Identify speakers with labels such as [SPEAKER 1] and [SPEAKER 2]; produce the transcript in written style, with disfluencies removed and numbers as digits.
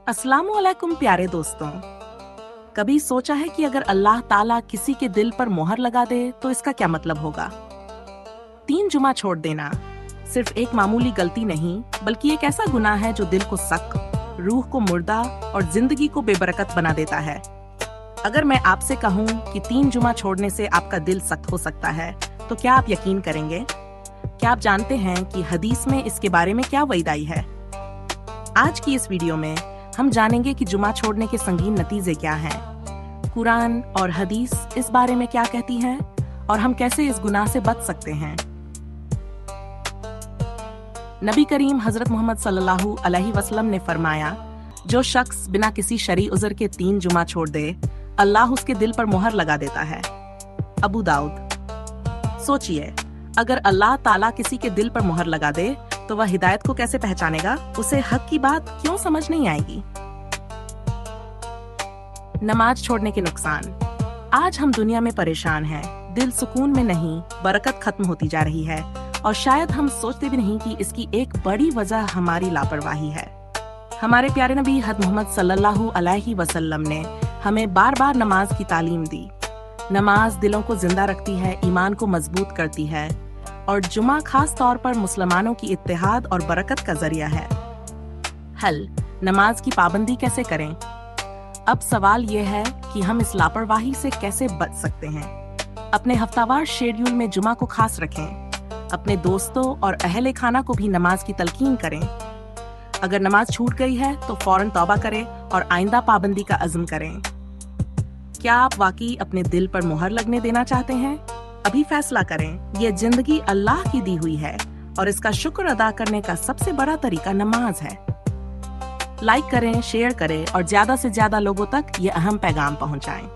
[SPEAKER 1] अस्सलामुअलैकुम प्यारे दोस्तों। कभी सोचा है कि अगर अल्लाह ताला किसी के दिल पर मोहर लगा दे तो इसका क्या मतलब होगा? 3 जुमा छोड़ देना सिर्फ एक मामूली गलती नहीं, बल्कि एक ऐसा गुनाह है जो दिल को सख्त, रूह को मुर्दा और जिंदगी को बेबरकत बना देता है। अगर मैं आपसे कहूँ कि 3 जुमा छोड़ने से आपका दिल सख्त हो सकता है, तो क्या आप यकीन करेंगे? क्या आप जानते हैं कि हदीस में इसके बारे में क्या वईद आई है? आज की इस वीडियो में हम जानेंगे कि जुमा छोड़ने के संगीन नतीजे क्या हैं, कुरान और हदीस इस बारे में क्या कहती हैं और हम कैसे इस गुनाह से बच सकते हैं। नबी करीम हजरत मोहम्मद सल्लल्लाहु अलैहि वसल्लम ने फरमाया, जो शख्स बिना किसी शरई उज़र के 3 जुमा छोड़ दे, अल्लाह उसके दिल पर मोहर लगा देता है। अबू दाऊद। सोचिए, अगर अल्लाह ताला किसी के दिल पर मोहर लगा दे तो वह हिदायत को कैसे पहचानेगा? उसे हक की बात क्यों समझ नहीं आएगी? नमाज छोड़ने के नुकसान। आज हम दुनिया में परेशान हैं, दिल सुकून में नहीं, बरकत खत्म होती जा रही है और शायद हम सोचते भी नहीं कि इसकी एक बड़ी वजह हमारी लापरवाही है। हमारे प्यारे नबी हज़रत मोहम्मद सल्लल्लाहु अलैहि वसल्लम ने हमें बार बार नमाज की तालीम दी। नमाज दिलों को जिंदा रखती है, ईमान को मजबूत करती है और जुमा खास तौर पर मुसलमानों की इत्तेहाद और बरकत का जरिया है। हल, नमाज की पाबंदी कैसे करें? अब सवाल ये है कि हम इस लापरवाही से कैसे बच सकते हैं। अपने हफ्तावार शेड्यूल में जुमा को खास रखें। अपने दोस्तों और अहले खाना को भी नमाज की तलकीन करें। अगर नमाज छूट गई है तो फौरन तौबा करें और आइंदा पाबंदी का अज़्म करें। क्या आप वाकई अपने दिल पर मोहर लगने देना चाहते हैं? अभी फैसला करें। ये जिंदगी अल्लाह की दी हुई है और इसका शुक्र अदा करने का सबसे बड़ा तरीका नमाज है। लाइक करें, शेयर करें और ज्यादा से ज्यादा लोगों तक ये अहम पैगाम पहुंचाएं।